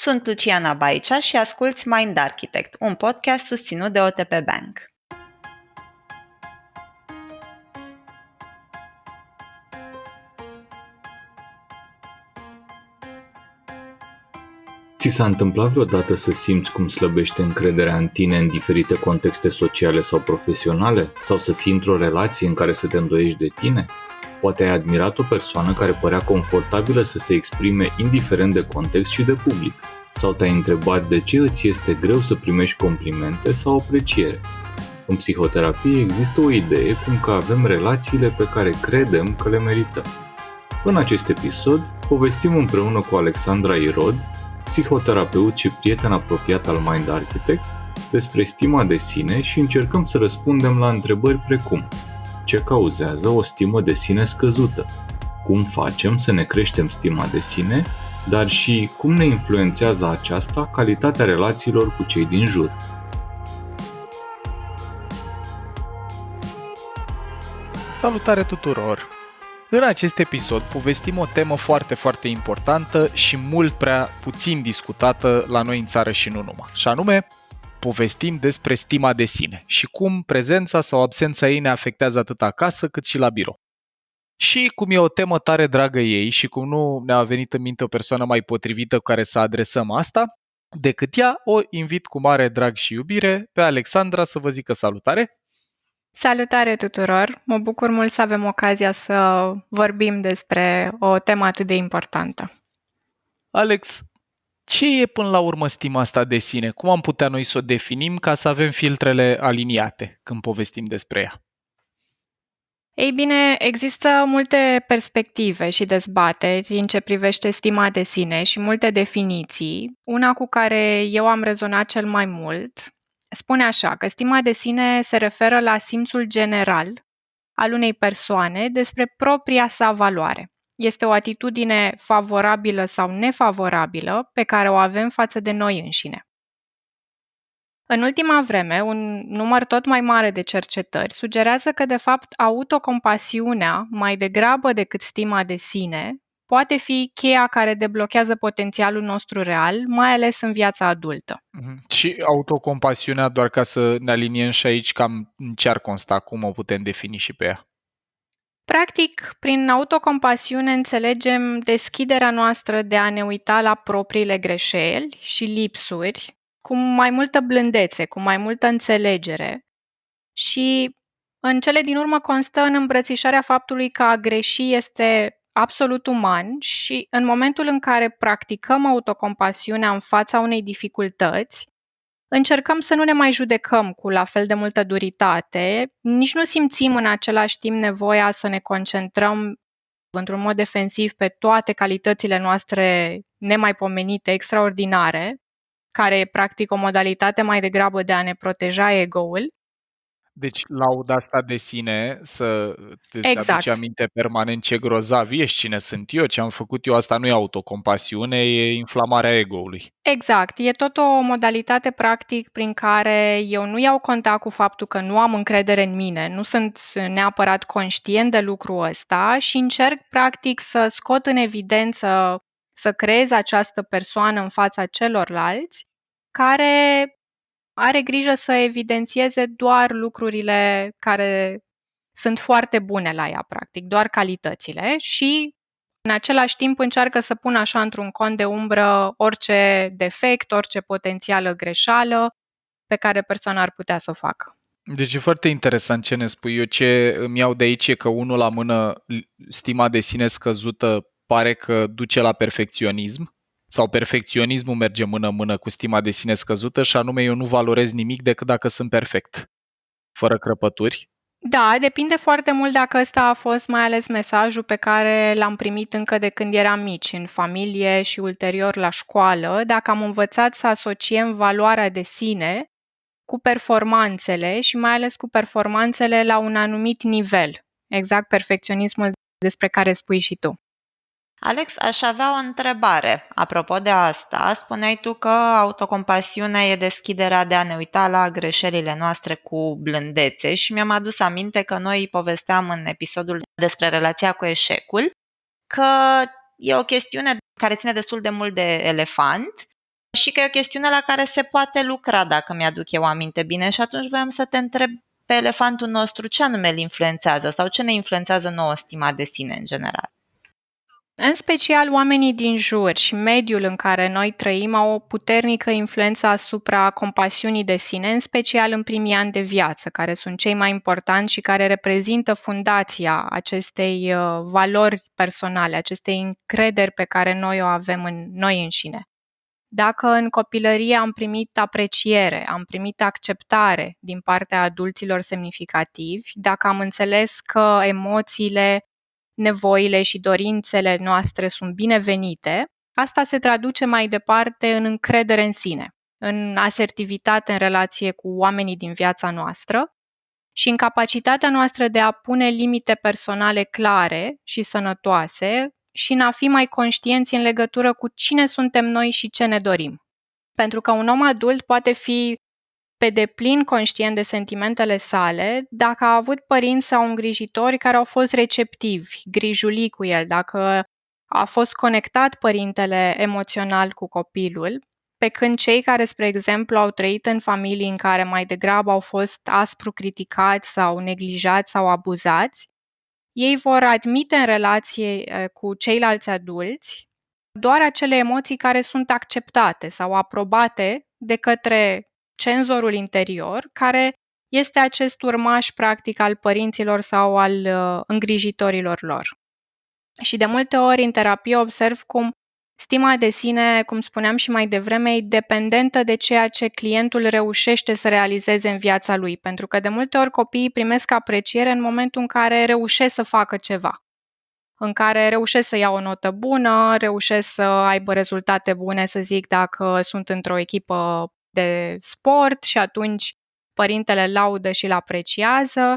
Sunt Luciana Baicea și asculți Mind Architect, un podcast susținut de OTP Bank. Ți s-a întâmplat vreodată să simți cum slăbește încrederea în tine în diferite contexte sociale sau profesionale? Sau să fii într-o relație în care să te îndoiești de tine? Poate ai admirat o persoană care părea confortabilă să se exprime indiferent de context și de public. Sau te-ai întrebat de ce îți este greu să primești complimente sau apreciere. În psihoterapie există o idee cum că avem relațiile pe care credem că le merităm. În acest episod povestim împreună cu Alexandra Irod, psihoterapeut și prieten apropiat al Mind Architect, despre stima de sine și încercăm să răspundem la întrebări precum: ce cauzează o stimă de sine scăzută? Cum facem să ne creștem stima de sine, dar și cum ne influențează aceasta calitatea relațiilor cu cei din jur? Salutare tuturor! În acest episod povestim o temă foarte importantă și mult prea puțin discutată la noi în țară și nu numai. Și anume, povestim despre stima de sine și cum prezența sau absența ei ne afectează atât acasă cât și la birou. Și cum e o temă tare dragă ei și cum nu ne-a venit în minte o persoană mai potrivită cu care să adresăm asta, decât ea, o invit cu mare drag și iubire pe Alexandra să vă zică salutare. Salutare tuturor! Mă bucur mult să avem ocazia să vorbim despre o temă atât de importantă. Alex, ce e până la urmă stima asta de sine? Cum am putea noi să o definim ca să avem filtrele aliniate când povestim despre ea? Ei bine, există multe perspective și dezbateri în ce privește stima de sine și multe definiții. Una cu care eu am rezonat cel mai mult spune așa, că stima de sine se referă la simțul general al unei persoane despre propria sa valoare. Este o atitudine favorabilă sau nefavorabilă pe care o avem față de noi înșine. În ultima vreme, un număr tot mai mare de cercetări sugerează că, de fapt, autocompasiunea, mai degrabă decât stima de sine, poate fi cheia care deblochează potențialul nostru real, mai ales în viața adultă. Și autocompasiunea, doar ca să ne aliniem și aici, cam în ce ar consta, cum o putem defini și pe ea? Practic, prin autocompasiune înțelegem deschiderea noastră de a ne uita la propriile greșeli și lipsuri, cu mai multă blândețe, cu mai multă înțelegere și în cele din urmă constă în îmbrățișarea faptului că a greși este absolut uman și în momentul în care practicăm autocompasiunea în fața unei dificultăți, încercăm să nu ne mai judecăm cu la fel de multă duritate, nici nu simțim în același timp nevoia să ne concentrăm într-un mod defensiv pe toate calitățile noastre nemaipomenite, extraordinare, care e practic o modalitate mai degrabă de a ne proteja ego-ul. Deci lauda asta de sine, să te aduci aminte permanent ce grozav ești, cine sunt eu, ce am făcut eu, asta nu e autocompasiune, e inflamarea ego-ului. Exact, e tot o modalitate practic prin care eu nu iau contact cu faptul că nu am încredere în mine, nu sunt neapărat conștient de lucrul ăsta și încerc practic să scot în evidență, să creez această persoană în fața celorlalți care are grijă să evidențieze doar lucrurile care sunt foarte bune la ea, practic, doar calitățile și în același timp încearcă să pună așa într-un cont de umbră orice defect, orice potențială greșeală pe care persoana ar putea să o facă. Deci e foarte interesant ce ne spui. Eu ce îmi iau de aici e că unul la mână, stima de sine scăzută pare că duce la perfecționism sau perfecționismul merge mână-mână cu stima de sine scăzută și anume eu nu valorez nimic decât dacă sunt perfect, fără crăpături. Da, depinde foarte mult dacă ăsta a fost mai ales mesajul pe care l-am primit încă de când eram mici, în familie și ulterior la școală, dacă am învățat să asociem valoarea de sine cu performanțele și mai ales cu performanțele la un anumit nivel. Exact perfecționismul despre care spui și tu. Alex, aș avea o întrebare. Apropo de asta, spuneai tu că autocompasiunea e deschiderea de a ne uita la greșelile noastre cu blândețe și mi-am adus aminte că noi povesteam în episodul despre relația cu eșecul că e o chestiune care ține destul de mult de elefant și că e o chestiune la care se poate lucra, dacă mi-aduc eu aminte bine. Și atunci voiam să te întreb pe elefantul nostru ce anume îl influențează sau ce ne influențează nouă stima de sine în general. În special, oamenii din jur și mediul în care noi trăim au o puternică influență asupra compasiunii de sine, în special în primii ani de viață, care sunt cei mai importanti și care reprezintă fundația acestei valori personale, acestei încrederi pe care noi o avem în noi înșine. Dacă în copilărie am primit apreciere, am primit acceptare din partea adulților semnificativi, dacă am înțeles că emoțiile, nevoile și dorințele noastre sunt binevenite, asta se traduce mai departe în încredere în sine, în asertivitate în relație cu oamenii din viața noastră și în capacitatea noastră de a pune limite personale clare și sănătoase și în a fi mai conștienți în legătură cu cine suntem noi și ce ne dorim. Pentru că un om adult poate fi pe deplin conștient de sentimentele sale dacă a avut părinți sau îngrijitori care au fost receptivi, grijulii cu el, dacă a fost conectat părintele emoțional cu copilul, pe când cei care, spre exemplu, au trăit în familii în care mai degrabă au fost aspru criticați sau neglijați sau abuzați, ei vor admite în relație cu ceilalți adulți doar acele emoții care sunt acceptate sau aprobate de către cenzorul interior, care este acest urmaș practic al părinților sau al îngrijitorilor lor. Și de multe ori în terapie observ cum stima de sine, cum spuneam și mai devreme, e dependentă de ceea ce clientul reușește să realizeze în viața lui, pentru că de multe ori copiii primesc apreciere în momentul în care reușesc să facă ceva, în care reușesc să iau o notă bună, reușesc să aibă rezultate bune, să zic, dacă sunt într-o echipă de sport și atunci părintele laudă și îl apreciază.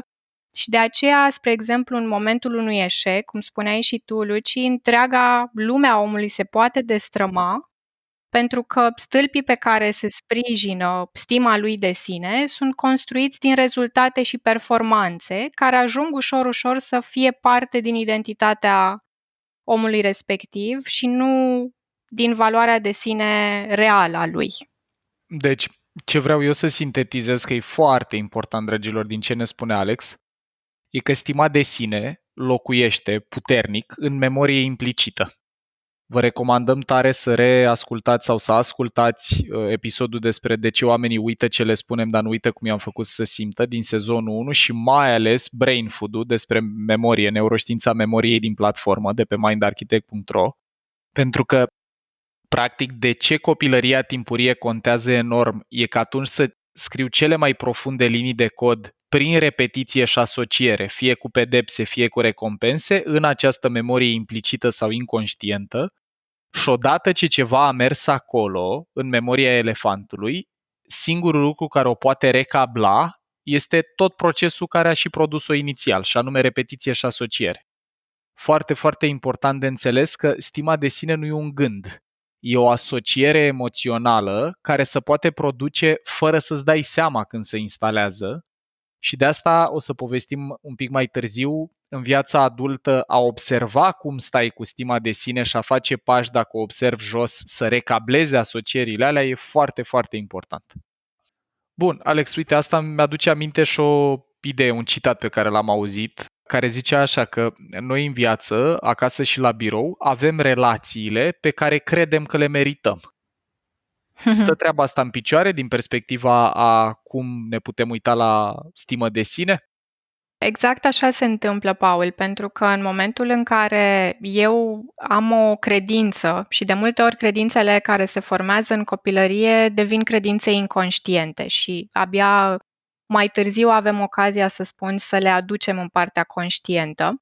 Și de aceea, spre exemplu, în momentul unui eșec, cum spuneai și tu, Luci, întreaga lume a omului se poate destrăma, pentru că stâlpii pe care se sprijină stima lui de sine sunt construiți din rezultate și performanțe care ajung ușor să fie parte din identitatea omului respectiv și nu din valoarea de sine reală a lui. Deci, ce vreau eu să sintetizez, că e foarte important, dragilor, din ce ne spune Alex, e că stima de sine locuiește puternic în memorie implicită. Vă recomandăm tare să reascultați sau să ascultați episodul despre de ce oamenii uită ce le spunem, dar nu uită cum i-am făcut să se simtă, din sezonul 1 și mai ales Brain Food-ul despre memorie, neuroștiința memoriei din platformă de pe mindarchitect.ro, pentru că practic de ce copilăria timpurie contează enorm e că atunci să scriu cele mai profunde linii de cod prin repetiție și asociere, fie cu pedepse, fie cu recompense, în această memorie implicită sau inconștientă. Și odată ce ceva a mers acolo, în memoria elefantului, singurul lucru care o poate recabla este tot procesul care a și produs-o inițial, și anume repetiție și asociere. Foarte, foarte important de înțeles că stima de sine nu e un gând. E o asociere emoțională care se poate produce fără să-ți dai seama când se instalează. Și de asta o să povestim un pic mai târziu. În viața adultă, a observa cum stai cu stima de sine și a face pași dacă o observi jos, să recableze asocierile alea, e foarte, foarte important. Bun, Alex, uite, asta mi-aduce aminte și o idee, un citat pe care l-am auzit, care zice așa că noi în viață, acasă și la birou, avem relațiile pe care credem că le merităm. Stă treaba asta în picioare din perspectiva a cum ne putem uita la stimă de sine? Exact așa se întâmplă, Paul, pentru că în momentul în care eu am o credință și de multe ori credințele care se formează în copilărie devin credințe inconștiente și abia mai târziu avem ocazia, să spun, să le aducem în partea conștientă.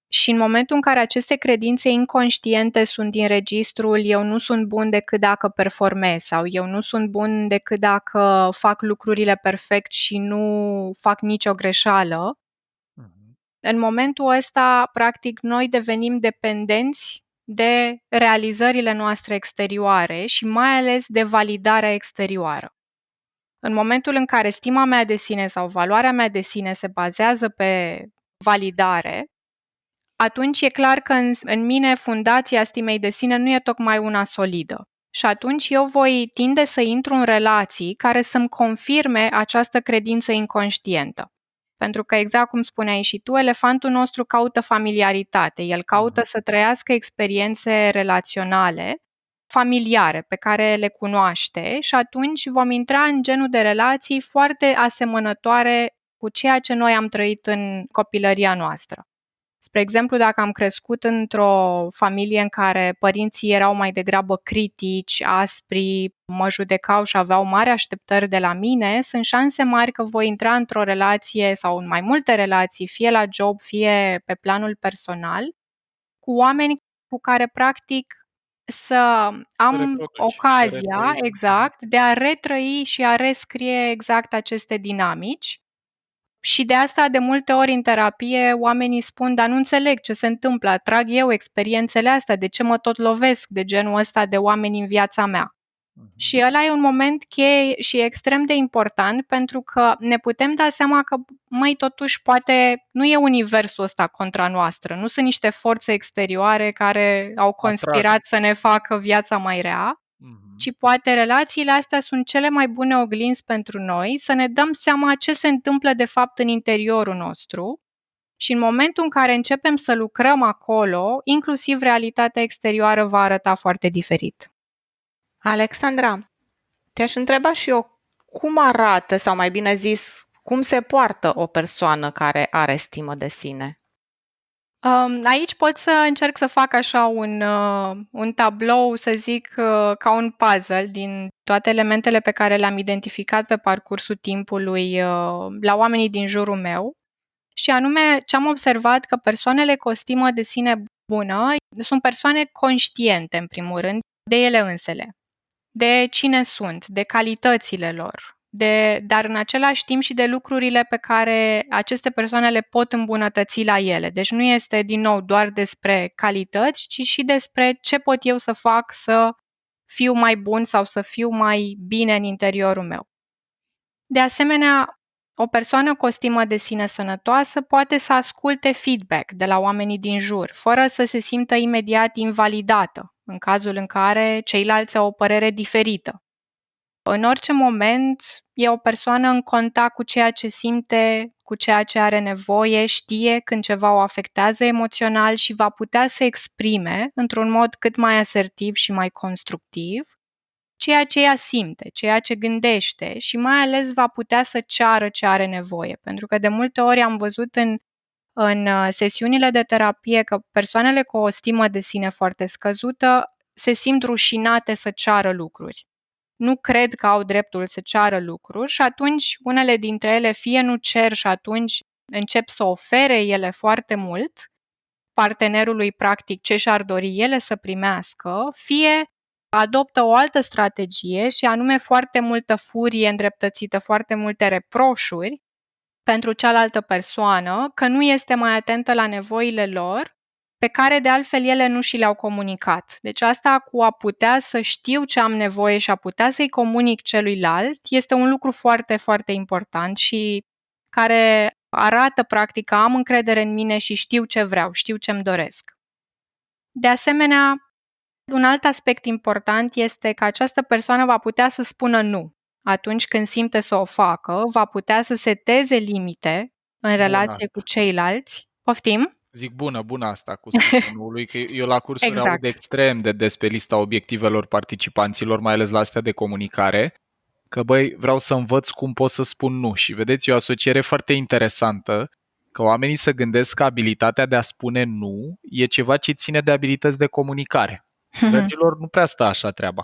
Și în momentul în care aceste credințe inconștiente sunt din registrul eu nu sunt bun decât dacă performez sau eu nu sunt bun decât dacă fac lucrurile perfect și nu fac nicio greșeală, în momentul ăsta, practic, noi devenim dependenți de realizările noastre exterioare și mai ales de validarea exterioară. În momentul în care stima mea de sine sau valoarea mea de sine se bazează pe validare, atunci e clar că în mine fundația stimei de sine nu e tocmai una solidă. Și atunci eu voi tinde să intru în relații care să-mi confirme această credință inconștientă. Pentru că, exact cum spuneai și tu, elefantul nostru caută familiaritate. El caută să trăiască experiențe relaționale, familiare, pe care le cunoaște și atunci vom intra în genul de relații foarte asemănătoare cu ceea ce noi am trăit în copilăria noastră. Spre exemplu, dacă am crescut într-o familie în care părinții erau mai degrabă critici, aspri, mă judecau și aveau mari așteptări de la mine, sunt șanse mari că voi intra într-o relație sau în mai multe relații, fie la job, fie pe planul personal, cu oameni cu care practic să am Reproduci, să ocazia, retrăiești. exact, de a retrăi și a rescrie exact aceste dinamici. Și de asta, de multe ori în terapie, oamenii spun, dar nu înțeleg ce se întâmplă, atrag eu experiențele astea, de ce mă tot lovesc de genul ăsta de oameni în viața mea. Și ăla e un moment cheie și extrem de important pentru că ne putem da seama că, măi, totuși, poate nu e universul ăsta contra noastră, nu sunt niște forțe exterioare care au conspirat să ne facă viața mai rea, ci poate relațiile astea sunt cele mai bune oglinzi pentru noi să ne dăm seama ce se întâmplă de fapt în interiorul nostru și în momentul în care începem să lucrăm acolo, inclusiv realitatea exterioară va arăta foarte diferit. Alexandra, te-aș întreba și eu cum arată, sau mai bine zis, cum se poartă o persoană care are stimă de sine? Aici pot să încerc să fac așa un tablou, să zic, ca un puzzle din toate elementele pe care le-am identificat pe parcursul timpului la oamenii din jurul meu. Și anume, ce am observat că persoanele cu o stimă de sine bună sunt persoane conștiente, în primul rând, de ele însele, de cine sunt, de calitățile lor, dar în același timp și de lucrurile pe care aceste persoane le pot îmbunătăți la ele. Deci nu este, din nou, doar despre calități, ci și despre ce pot eu să fac să fiu mai bun sau să fiu mai bine în interiorul meu. De asemenea, o persoană cu o stimă de sine sănătoasă poate să asculte feedback de la oamenii din jur, fără să se simtă imediat invalidată, în cazul în care ceilalți au o părere diferită. În orice moment, e o persoană în contact cu ceea ce simte, cu ceea ce are nevoie, știe când ceva o afectează emoțional și va putea să exprime, într-un mod cât mai asertiv și mai constructiv, ceea ce ea simte, ceea ce gândește și mai ales va putea să ceară ce are nevoie. Pentru că de multe ori am văzut în sesiunile de terapie că persoanele cu o stimă de sine foarte scăzută se simt rușinate să ceară lucruri. Nu cred că au dreptul să ceară lucruri și atunci unele dintre ele fie nu cer și atunci încep să ofere ele foarte mult partenerului practic ce și-ar dori ele să primească, fie adoptă o altă strategie și anume foarte multă furie îndreptățită, foarte multe reproșuri pentru cealaltă persoană, că nu este mai atentă la nevoile lor, pe care de altfel ele nu și le-au comunicat. Deci asta cu a putea să știu ce am nevoie și a putea să-i comunic celuilalt este un lucru foarte, foarte important și care arată practic că am încredere în mine și știu ce vreau, știu ce-mi doresc. De asemenea, un alt aspect important este că această persoană va putea să spună nu. Atunci când simte să o facă, va putea să seteze limite în relație cu ceilalți. Poftim? Zic bună asta cu spusul nuului, că eu la cursuri Exact. aud extrem de des pe lista obiectivelor participanților, mai ales la astea de comunicare, că băi, vreau să învăț cum pot să spun nu. Și vedeți, e o asociere foarte interesantă, că oamenii să gândesc că abilitatea de a spune nu e ceva ce ține de abilități de comunicare. Dragilor, nu prea stă așa treaba.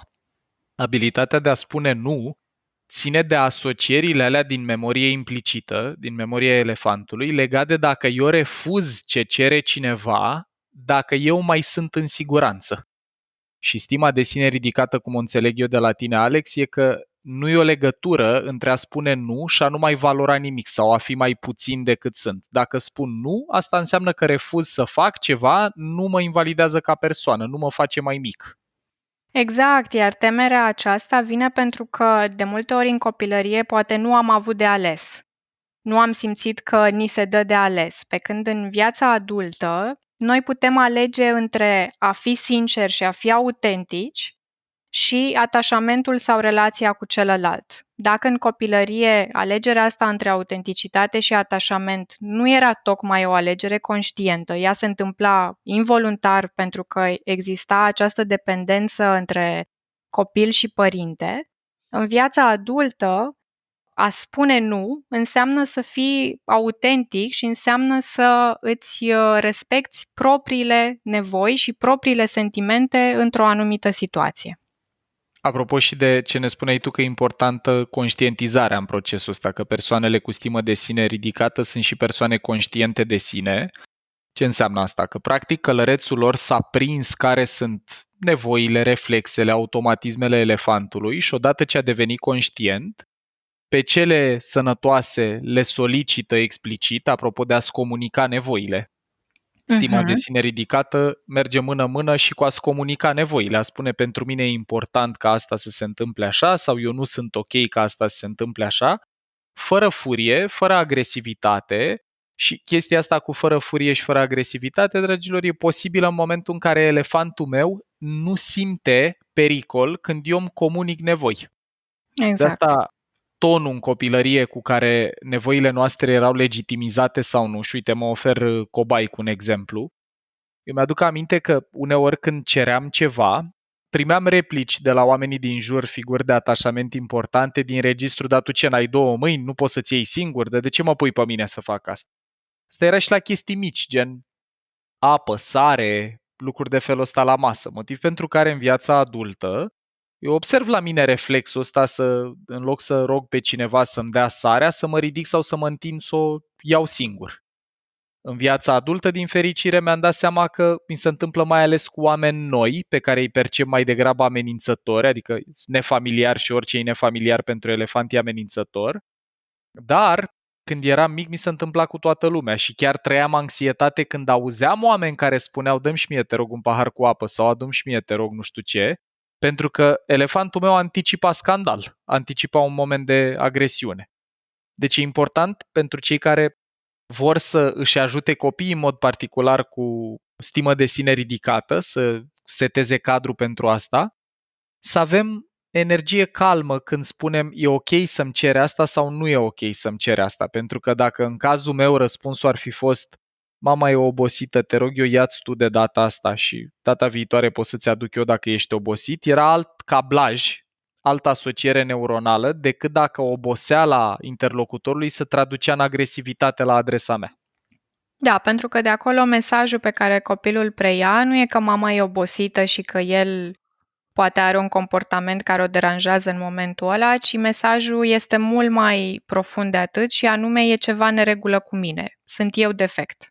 Abilitatea de a spune nu ține de asocierile alea din memorie implicită, din memoria elefantului, legat de dacă eu refuz ce cere cineva, dacă eu mai sunt în siguranță. Și stima de sine ridicată, cum o înțeleg eu de la tine, Alex, e că nu e o legătură între a spune nu și a nu mai valora nimic sau a fi mai puțin decât sunt. Dacă spun nu, asta înseamnă că refuz să fac ceva, nu mă invalidează ca persoană, nu mă face mai mic. Exact, iar temerea aceasta vine pentru că de multe ori în copilărie poate nu am avut de ales. Nu am simțit că ni se dă de ales, pe când în viața adultă noi putem alege între a fi sinceri și a fi autentici și atașamentul sau relația cu celălalt. Dacă în copilărie alegerea asta între autenticitate și atașament nu era tocmai o alegere conștientă, ea se întâmpla involuntar pentru că exista această dependență între copil și părinte, în viața adultă a spune nu înseamnă să fii autentic și înseamnă să îți respecti propriile nevoi și propriile sentimente într-o anumită situație. Apropo și de ce ne spuneai tu că e importantă conștientizarea în procesul ăsta, că persoanele cu stimă de sine ridicată sunt și persoane conștiente de sine. Ce înseamnă asta? Că practic călărețul lor s-a prins care sunt nevoile, reflexele, automatismele elefantului și odată ce a devenit conștient, pe cele sănătoase le solicită explicit, apropo de a-ți comunica nevoile. Stima de sine ridicată merge mână-mână și cu a-ți comunica nevoile, a spune pentru mine e important ca asta să se întâmple așa sau eu nu sunt ok ca asta să se întâmple așa, fără furie, fără agresivitate. Și chestia asta cu fără furie și fără agresivitate, dragilor, e posibilă în momentul în care elefantul meu nu simte pericol când eu îmi comunic nevoi. Exact. De asta tonul în copilărie cu care nevoile noastre erau legitimizate sau nu, și uite, mă ofer cobai cu un exemplu, eu mi-aduc aminte că uneori când ceream ceva, primeam replici de la oamenii din jur, figuri de atașament importante din registru, dar tu ce, n-ai două mâini, nu poți să-ți iei singur, de ce mă pui pe mine să fac asta? Asta era și la chestii mici, gen apă, sare, lucruri de felul ăsta la masă, motiv pentru care în viața adultă eu observ la mine reflexul ăsta să, în loc să rog pe cineva să-mi dea sarea, să mă ridic sau să mă întind să o iau singur. În viața adultă, din fericire, mi-am dat seama că mi se întâmplă mai ales cu oameni noi, pe care îi percep mai degrabă amenințători, adică nefamiliar și orice e nefamiliar pentru elefant e amenințător. Dar, când eram mic, mi se întâmpla cu toată lumea și chiar trăiam anxietate când auzeam oameni care spuneau dă-mi și mie, te rog, un pahar cu apă sau adu-mi și mie, te rog, nu știu ce, pentru că elefantul meu anticipa scandal, anticipa un moment de agresiune. Deci e important pentru cei care vor să își ajute copiii în mod particular cu stimă de sine ridicată, să seteze cadru pentru asta, să avem energie calmă când spunem e ok să-mi cere asta sau nu e ok să-mi cere asta. Pentru că dacă în cazul meu răspunsul ar fi fost mama e obosită, te rog eu ia-ți tu de data asta și data viitoare pot să-ți aduc eu dacă ești obosit, era alt cablaj, altă asociere neuronală decât dacă oboseala interlocutorului se traducea în agresivitate la adresa mea. Da, pentru că de acolo mesajul pe care copilul preia nu e că mama e obosită și că el poate are un comportament care o deranjează în momentul ăla, ci mesajul este mult mai profund de atât și anume e ceva neregulă cu mine. Sunt eu defect.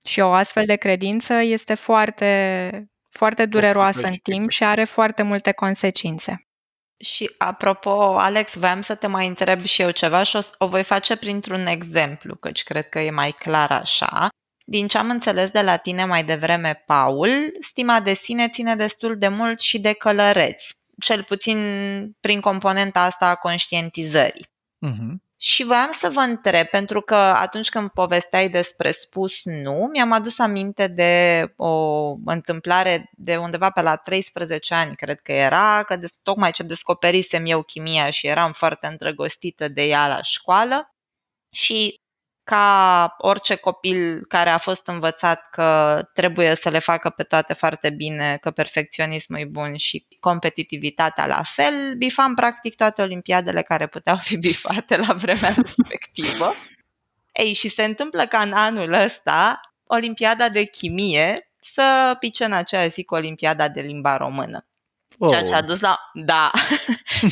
Și o astfel de credință este foarte, foarte dureroasă în timp și are foarte multe consecințe. Și apropo, Alex, voiam să te mai întreb și eu ceva și o voi face printr-un exemplu, căci cred că e mai clar așa. Din ce am înțeles de la tine mai devreme, Paul, stima de sine ține destul de mult și de călăreți, cel puțin prin componenta asta a conștientizării. Și voiam să vă întreb, pentru că atunci când povesteai despre spus nu, mi-am adus aminte de o întâmplare de undeva pe la 13 ani, cred că era, că tocmai ce descoperisem eu chimia și eram foarte îndrăgostită de ea la școală și ca orice copil care a fost învățat că trebuie să le facă pe toate foarte bine, că perfecționismul e bun și competitivitatea la fel, bifam practic toate olimpiadele care puteau fi bifate la vremea respectivă. Ei, și se întâmplă ca în anul ăsta olimpiada de chimie să pice în aceeași zi cu olimpiada de limba română. Ceea ce a dus la,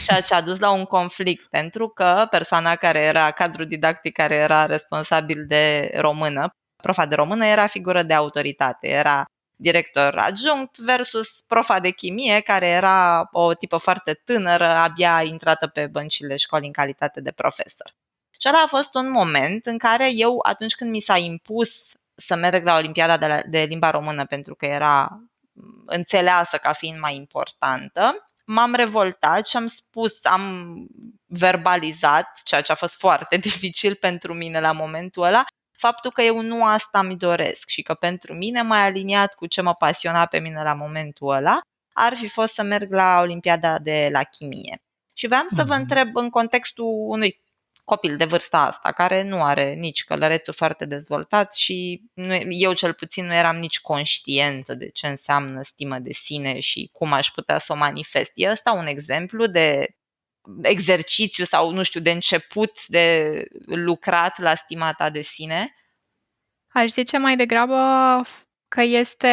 ceea ce a dus la un conflict, pentru că persoana care era, cadrul didactic care era responsabil de română, profa de română, era figură de autoritate, era director adjunct versus profa de chimie, care era o tipă foarte tânără, abia intrată pe băncile școlii în calitate de profesor. Și ăla a fost un moment în care eu, atunci când mi s-a impus să merg la olimpiada de limba română, pentru că era înțeleasă ca fiind mai importantă, m-am revoltat și am spus, am verbalizat, ceea ce a fost foarte dificil pentru mine la momentul ăla, faptul că eu nu asta mi doresc și că pentru mine, mai aliniat cu ce mă pasiona pe mine la momentul ăla, ar fi fost să merg la Olimpiada de la chimie. Și voiam să vă întreb în contextul unui copil de vârsta asta, care nu are nici călărețul foarte dezvoltat și eu cel puțin nu eram nici conștientă de ce înseamnă stimă de sine și cum aș putea să o manifest. E ăsta un exemplu de exercițiu sau, nu știu, de început de lucrat la stima ta de sine? Aș zice mai degrabă că este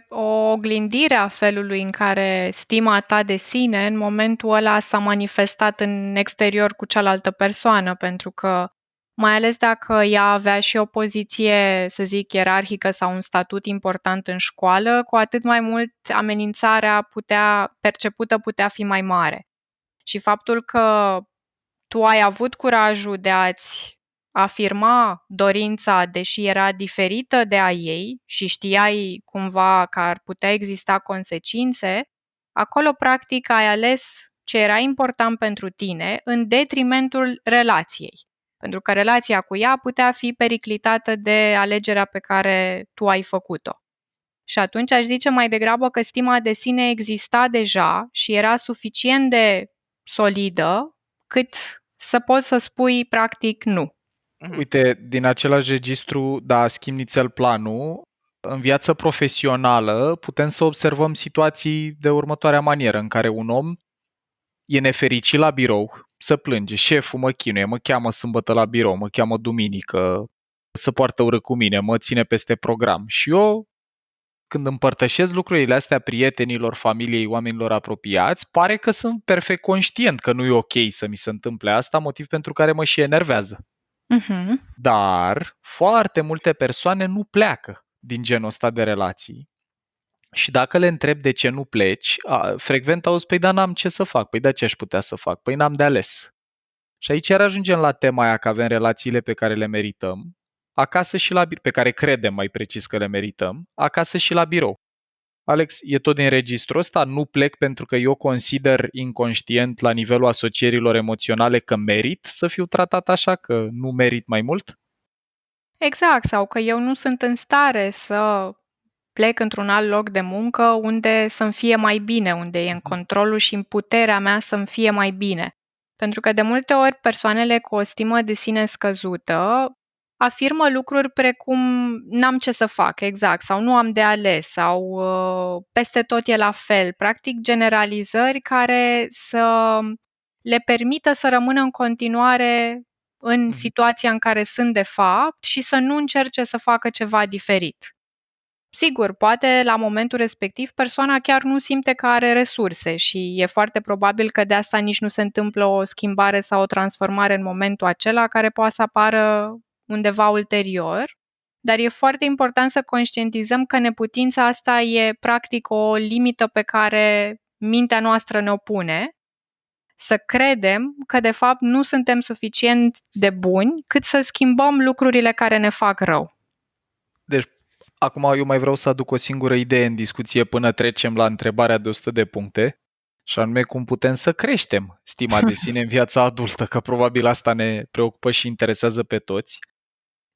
o oglindire a felului în care stima ta de sine în momentul ăla s-a manifestat în exterior cu cealaltă persoană, pentru că mai ales dacă ea avea și o poziție, să zic, ierarhică sau un statut important în școală, cu atât mai mult amenințarea percepută putea fi mai mare. Și faptul că tu ai avut curajul de a-ți afirma dorința, deși era diferită de a ei și știai cumva că ar putea exista consecințe, acolo practic ai ales ce era important pentru tine în detrimentul relației. Pentru că relația cu ea putea fi periclitată de alegerea pe care tu ai făcut-o. Și atunci aș zice mai degrabă că stima de sine exista deja și era suficient de solidă cât să poți să spui practic nu. Uite, din același registru, da, schimb nițel planul, în viața profesională putem să observăm situații de următoarea manieră, în care un om e nefericit la birou, să plânge, șeful mă chinuie, mă cheamă sâmbătă la birou, mă cheamă duminică, să poartă ură cu mine, mă ține peste program. Și eu, când împărtășesc lucrurile astea prietenilor, familiei, oamenilor apropiați, pare că sunt perfect conștient că nu e ok să mi se întâmple asta, motiv pentru care mă și enervează. Dar foarte multe persoane nu pleacă din genul ăsta de relații. Și dacă le întreb de ce nu pleci, frecvent auzi, păi da, n-am ce să fac, păi da, ce aș putea să fac, păi n-am de ales. Și aici iar ajungem la tema aia că avem relațiile pe care le merităm, acasă și pe care credem mai precis că le merităm, acasă și la birou. Alex, e tot din registrul ăsta, nu plec pentru că eu consider inconștient la nivelul asocierilor emoționale că merit să fiu tratat așa, că nu merit mai mult? Exact, sau că eu nu sunt în stare să plec într-un alt loc de muncă unde să-mi fie mai bine, unde e în controlul și în puterea mea să-mi fie mai bine. Pentru că de multe ori persoanele cu o stimă de sine scăzută afirmă lucruri precum n-am ce să fac, exact, sau nu am de ales, sau peste tot e la fel. Practic generalizări care să le permită să rămână în continuare în situația în care sunt de fapt și să nu încerce să facă ceva diferit. Sigur, poate la momentul respectiv persoana chiar nu simte că are resurse și e foarte probabil că de asta nici nu se întâmplă o schimbare sau o transformare în momentul acela care poate să apară undeva ulterior, dar e foarte important să conștientizăm că neputința asta e practic o limită pe care mintea noastră ne opune, să credem că de fapt nu suntem suficient de buni cât să schimbăm lucrurile care ne fac rău. Deci, acum eu mai vreau să aduc o singură idee în discuție până trecem la întrebarea de 100 de puncte, și anume cum putem să creștem stima de sine în viața adultă, că probabil asta ne preocupă și interesează pe toți.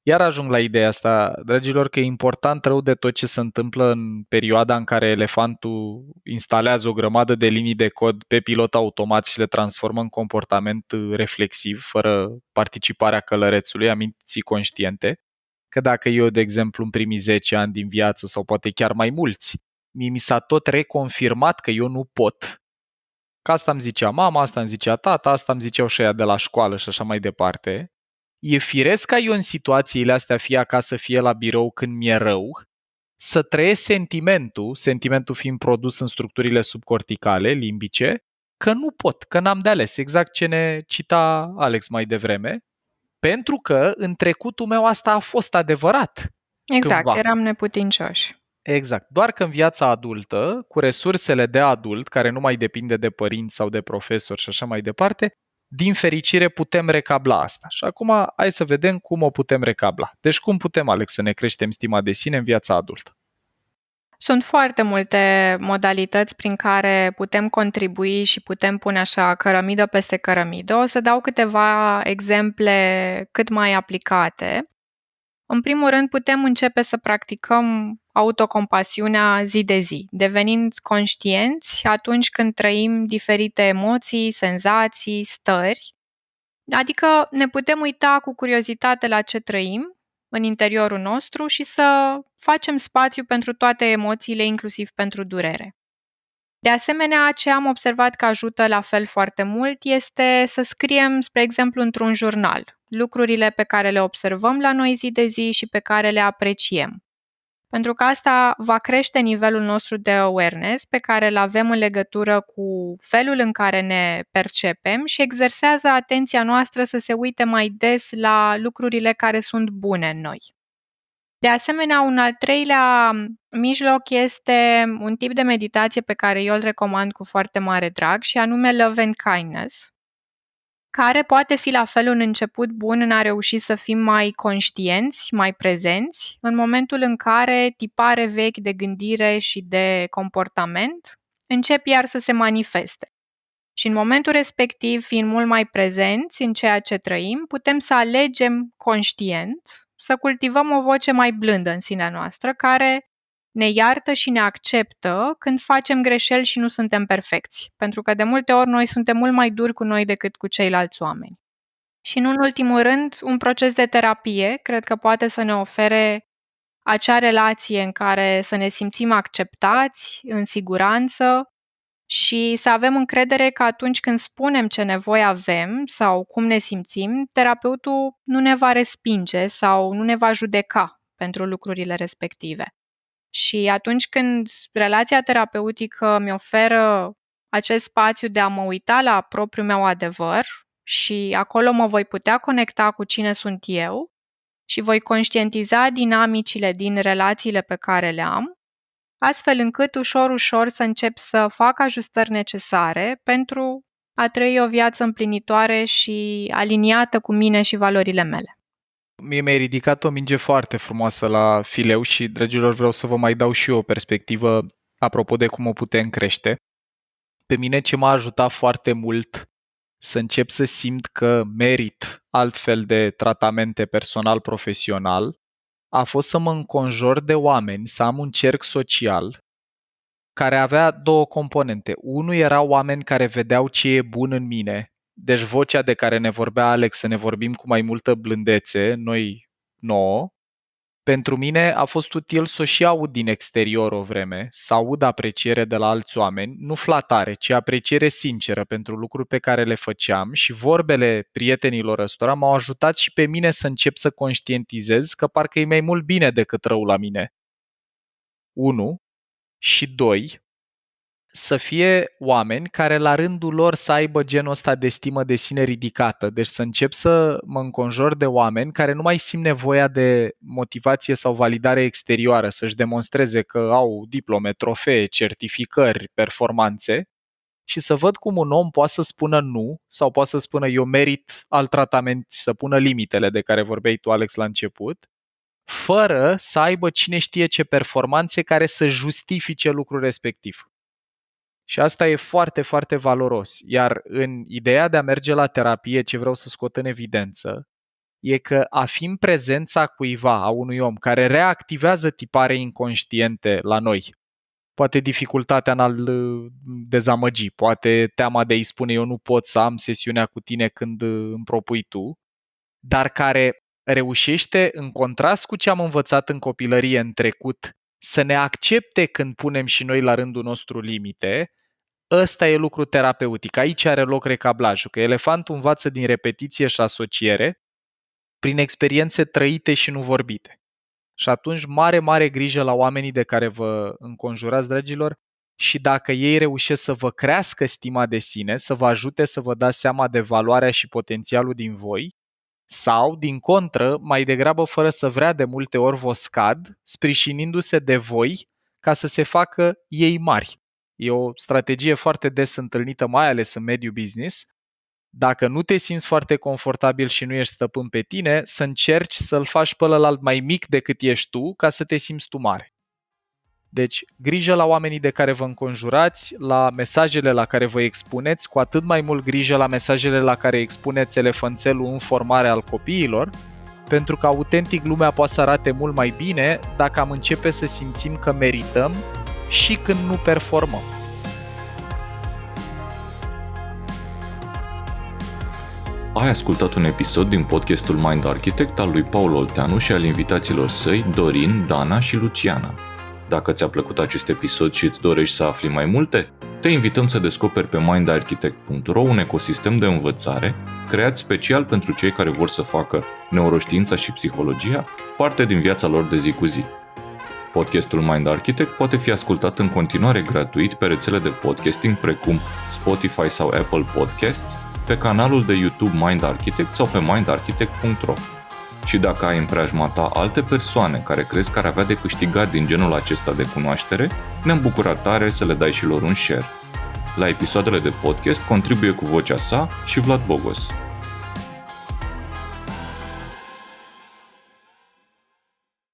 Iar ajung la ideea asta, dragilor, că e important rău de tot ce se întâmplă în perioada în care elefantul instalează o grămadă de linii de cod pe pilot automat și le transformă în comportament reflexiv, fără participarea călărețului, a minții conștiente, că dacă eu, de exemplu, în primii 10 ani din viață, sau poate chiar mai mulți, mi s-a tot reconfirmat că eu nu pot, că asta îmi zicea mama, asta îmi zicea tata, asta îmi ziceau și aia de la școală și așa mai departe, e firesc ca eu în situațiile astea, fie acasă, fie la birou, când mi-e rău, să trăiesc sentimentul fiind produs în structurile subcorticale, limbice, că nu pot, că n-am de ales, exact ce ne cita Alex mai devreme, pentru că în trecutul meu asta a fost adevărat. Exact, cândva. eram neputincioși. Exact, doar că în viața adultă, cu resursele de adult, care nu mai depinde de părinți sau de profesori și așa mai departe, din fericire putem recabla asta. Și acum hai să vedem cum o putem recabla. Deci cum putem, Alex, să ne creștem stima de sine în viața adultă? Sunt foarte multe modalități prin care putem contribui și putem pune așa cărămidă peste cărămidă. O să dau câteva exemple cât mai aplicate. În primul rând, putem începe să practicăm autocompasiunea zi de zi, devenind conștienți atunci când trăim diferite emoții, senzații, stări. Adică ne putem uita cu curiozitate la ce trăim în interiorul nostru și să facem spațiu pentru toate emoțiile, inclusiv pentru durere. De asemenea, ce am observat că ajută la fel foarte mult este să scriem, spre exemplu, într-un jurnal, lucrurile pe care le observăm la noi zi de zi și pe care le apreciem. Pentru că asta va crește nivelul nostru de awareness pe care îl avem în legătură cu felul în care ne percepem și exersează atenția noastră să se uite mai des la lucrurile care sunt bune în noi. De asemenea, un al treilea mijloc este un tip de meditație pe care eu îl recomand cu foarte mare drag și anume Love and Kindness, care poate fi la fel un început bun în a reuși să fim mai conștienți, mai prezenți, în momentul în care tipare vechi de gândire și de comportament încep iar să se manifeste. Și în momentul respectiv, fiind mult mai prezenți în ceea ce trăim, putem să alegem conștient să cultivăm o voce mai blândă în sinea noastră, care ne iartă și ne acceptă când facem greșeli și nu suntem perfecți. Pentru că de multe ori noi suntem mult mai duri cu noi decât cu ceilalți oameni. Și nu în ultimul rând, un proces de terapie cred că poate să ne ofere acea relație în care să ne simțim acceptați, în siguranță și să avem încredere că atunci când spunem ce nevoie avem sau cum ne simțim, terapeutul nu ne va respinge sau nu ne va judeca pentru lucrurile respective. Și atunci când relația terapeutică mi oferă acest spațiu de a mă uita la propriul meu adevăr și acolo mă voi putea conecta cu cine sunt eu și voi conștientiza dinamicile din relațiile pe care le am, astfel încât ușor să încep să fac ajustări necesare pentru a trăi o viață împlinitoare și aliniată cu mine și valorile mele. Mie mi-ai ridicat o minge foarte frumoasă la fileu și, dragilor, vreau să vă mai dau și eu o perspectivă apropo de cum o putem crește. Pe mine ce m-a ajutat foarte mult să încep să simt că merit altfel de tratamente personal-profesional a fost să mă înconjur de oameni, să am un cerc social care avea două componente. Unul era oameni care vedeau ce e bun în mine, deci vocea de care ne vorbea Alex, să ne vorbim cu mai multă blândețe, noi nouă. Pentru mine a fost util să și aud din exterior o vreme, să aud apreciere de la alți oameni, nu flatare, ci apreciere sinceră pentru lucruri pe care le făceam și vorbele prietenilor ăstora m-au ajutat și pe mine să încep să conștientizez că parcă e mai mult bine decât rău la mine. 1. Și 2. Să fie oameni care la rândul lor să aibă genul ăsta de stimă de sine ridicată. Deci să încep să mă înconjur de oameni care nu mai simt nevoia de motivație sau validare exterioară, să-și demonstreze că au diplome, trofee, certificări, performanțe și să văd cum un om poate să spună nu sau poate să spună eu merit alt tratament, să pună limitele de care vorbeai tu, Alex, la început, fără să aibă cine știe ce performanțe care să justifice lucrul respectiv. Și asta e foarte, foarte valoros. Iar în ideea de a merge la terapie, ce vreau să scot în evidență, e că a fi în prezența cuiva, a unui om care reactivează tipare inconștiente la noi, poate dificultatea în a-l dezamăgi, poate teama de a-i spune eu nu pot să am sesiunea cu tine când îmi propui tu, dar care reușește, în contrast cu ce am învățat în copilărie în trecut, să ne accepte când punem și noi la rândul nostru limite. Ăsta e lucru terapeutic. Aici are loc recablajul, că elefantul învață din repetiție și asociere prin experiențe trăite și nu vorbite. Și atunci mare grijă la oamenii de care vă înconjurați, dragilor, și dacă ei reușesc să vă crească stima de sine, să vă ajute să vă dați seama de valoarea și potențialul din voi, sau, din contră, mai degrabă fără să vrea, de multe ori vă scad, sprijinindu-se de voi ca să se facă ei mari. E o strategie foarte des întâlnită, mai ales în mediul business. Dacă nu te simți foarte confortabil și nu ești stăpân pe tine, să încerci să-l faci pe ălalt mai mic decât ești tu, ca să te simți tu mare. Deci, grijă la oamenii de care vă înconjurați, la mesajele la care vă expuneți, cu atât mai mult grijă la mesajele la care expuneți elefanțelul în formare al copiilor, pentru că autentic lumea poate să arate mult mai bine dacă am începe să simțim că merităm și când nu performăm. Ai ascultat un episod din podcastul Mind Architect al lui Paul Olteanu și al invitaților săi, Dorin, Dana și Luciana. Dacă ți-a plăcut acest episod și îți dorești să afli mai multe, te invităm să descoperi pe mindarchitect.ro un ecosistem de învățare creat special pentru cei care vor să facă neuroștiința și psihologia parte din viața lor de zi cu zi. Podcastul Mind Architect poate fi ascultat în continuare gratuit pe rețele de podcasting precum Spotify sau Apple Podcasts, pe canalul de YouTube Mind Architect sau pe mindarchitect.ro. Și dacă ai în preajma ta alte persoane care crezi că ar avea de câștigat din genul acesta de cunoaștere, ne-am bucurat tare să le dai și lor un share. La episoadele de podcast contribuie cu vocea sa și Vlad Bogos.